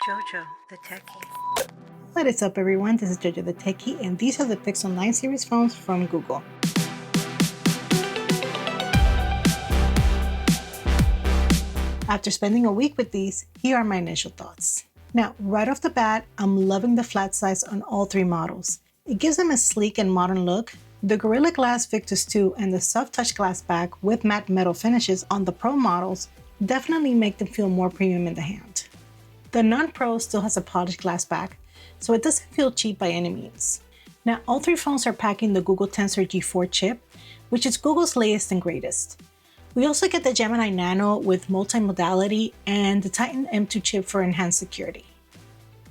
JoJo, the techie. What is up, everyone? This is JoJo the Techie, and these are the Pixel 9 series phones from Google. After spending a week with these, here are my initial thoughts. Now, right off the bat, I'm loving the flat size on all three models. It gives them a sleek and modern look. The Gorilla Glass Victus 2 and the soft touch glass back with matte metal finishes on the Pro models definitely make them feel more premium in the hand. The non-Pro still has a polished glass back, so it doesn't feel cheap by any means. Now, all three phones are packing the Google Tensor G4 chip, which is Google's latest and greatest. We also get the Gemini Nano with multimodality and the Titan M2 chip for enhanced security.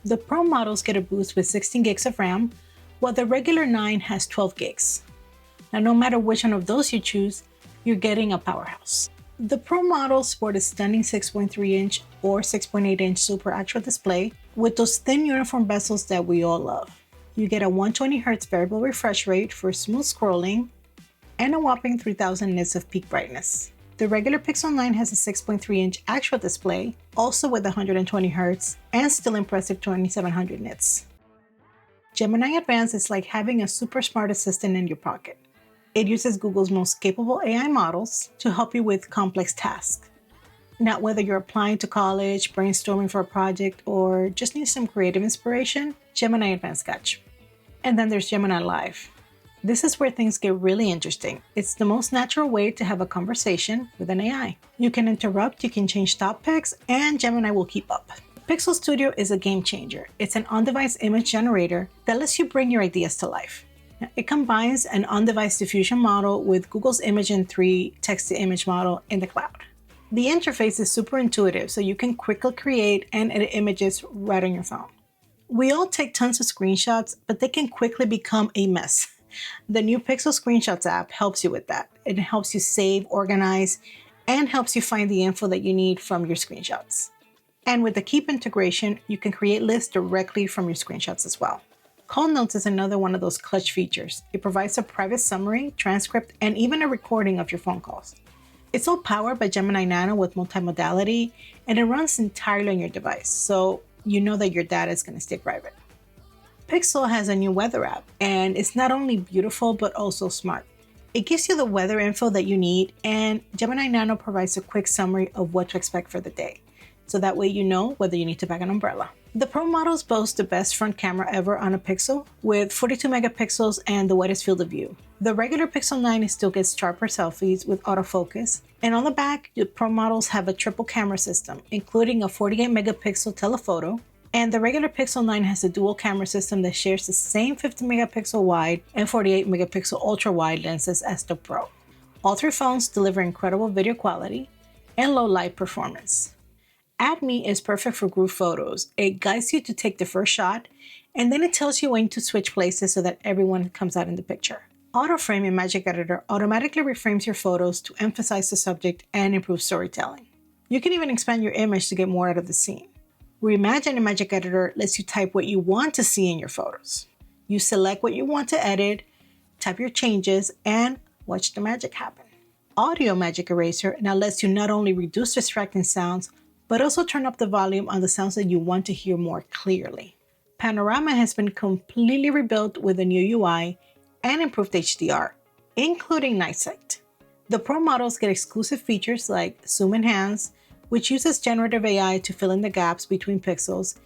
The Pro models get a boost with 16 gigs of RAM, while the regular 9 has 12 gigs. Now, no matter which one of those you choose, you're getting a powerhouse. The Pro models sport a stunning 6.3-inch or 6.8-inch Super Actual display with those thin uniform bezels that we all love. You get a 120Hz variable refresh rate for smooth scrolling and a whopping 3000 nits of peak brightness. The regular Pixel 9 has a 6.3-inch actual display, also with 120Hz and still impressive 2700 nits. Gemini Advanced is like having a super smart assistant in your pocket. It uses Google's most capable AI models to help you with complex tasks. Now, whether you're applying to college, brainstorming for a project, or just need some creative inspiration, Gemini Advanced got you. And then there's Gemini Live. This is where things get really interesting. It's the most natural way to have a conversation with an AI. You can interrupt, you can change topics, and Gemini will keep up. Pixel Studio is a game changer. It's an on-device image generator that lets you bring your ideas to life. Now, it combines an on-device diffusion model with Google's Imagen 3 text-to-image model in the cloud. The interface is super intuitive, so you can quickly create and edit images right on your phone. We all take tons of screenshots, but they can quickly become a mess. The new Pixel Screenshots app helps you with that. It helps you save, organize, and helps you find the info that you need from your screenshots. And with the Keep integration, you can create lists directly from your screenshots as well. Call Notes is another one of those clutch features. It provides a private summary, transcript, and even a recording of your phone calls. It's all powered by Gemini Nano with multimodality, and it runs entirely on your device, so you know that your data is going to stay private. Pixel has a new weather app, and it's not only beautiful but also smart. It gives you the weather info that you need, and Gemini Nano provides a quick summary of what to expect for the day, so that way you know whether you need to pack an umbrella. The Pro models boast the best front camera ever on a Pixel, with 42 megapixels and the widest field of view. The regular Pixel 9 still gets sharper selfies with autofocus, and on the back, the Pro models have a triple camera system, including a 48 megapixel telephoto, and the regular Pixel 9 has a dual camera system that shares the same 50 megapixel wide and 48 megapixel ultra wide lenses as the Pro. All three phones deliver incredible video quality and low light performance. Add Me is perfect for group photos. It guides you to take the first shot, and then it tells you when to switch places so that everyone comes out in the picture. Autoframe in Magic Editor automatically reframes your photos to emphasize the subject and improve storytelling. You can even expand your image to get more out of the scene. Reimagine in Magic Editor lets you type what you want to see in your photos. You select what you want to edit, type your changes, and watch the magic happen. Audio Magic Eraser now lets you not only reduce distracting sounds, but also turn up the volume on the sounds that you want to hear more clearly. Panorama has been completely rebuilt with a new UI and improved HDR, including night sight. The Pro models get exclusive features like Zoom Enhance, which uses generative AI to fill in the gaps between pixels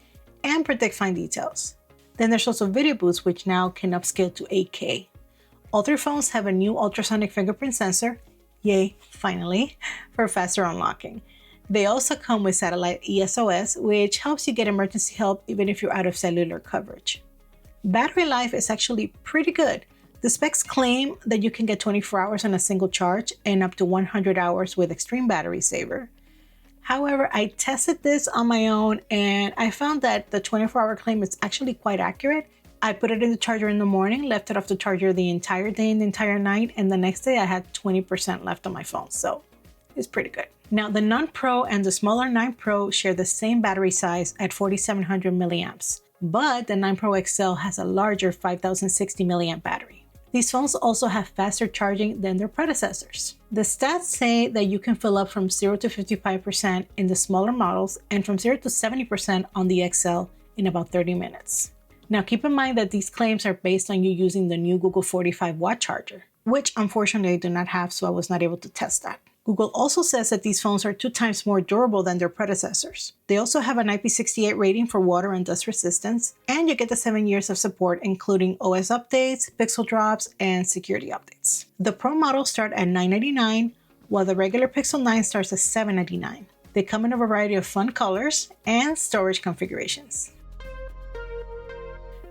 and predict fine details. Then there's also Video Boost, which now can upscale to 8K. All three phones have a new ultrasonic fingerprint sensor, yay, finally, for faster unlocking. They also come with satellite ESOS, which helps you get emergency help even if you're out of cellular coverage. Battery life is actually pretty good. The specs claim that you can get 24 hours on a single charge and up to 100 hours with Extreme Battery Saver. However, I tested this on my own and I found that the 24-hour claim is actually quite accurate. I put it in the charger in the morning, left it off the charger the entire day and the entire night, and the next day I had 20% left on my phone, so it's pretty good. Now, the non-Pro and the smaller 9 Pro share the same battery size at 4700 milliamps, but the 9 Pro XL has a larger 5060 milliamp battery. These phones also have faster charging than their predecessors. The stats say that you can fill up from 0 to 55% in the smaller models and from 0 to 70% on the XL in about 30 minutes. Now keep in mind that these claims are based on you using the new Google 45-watt charger, which unfortunately I do not have, so I was not able to test that. Google also says that these phones are 2 times more durable than their predecessors. They also have an IP68 rating for water and dust resistance, and you get the 7 years of support including OS updates, pixel drops, and security updates. The Pro models start at $999, while the regular Pixel 9 starts at $799. They come in a variety of fun colors and storage configurations.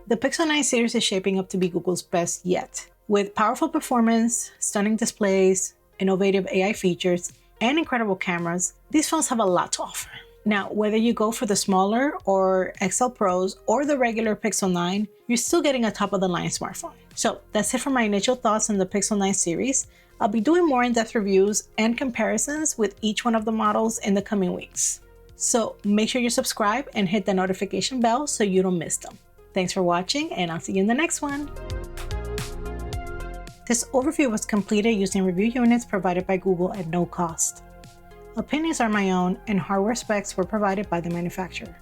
The Pixel 9 series is shaping up to be Google's best yet. With powerful performance, stunning displays, innovative AI features, and incredible cameras, these phones have a lot to offer. Now, whether you go for the smaller or XL Pros or the regular Pixel 9, you're still getting a top-of-the-line smartphone. So that's it for my initial thoughts on the Pixel 9 series. I'll be doing more in-depth reviews and comparisons with each one of the models in the coming weeks. So make sure you subscribe and hit the notification bell so you don't miss them. Thanks for watching, and I'll see you in the next one. This overview was completed using review units provided by Google at no cost. Opinions are my own, and hardware specs were provided by the manufacturer.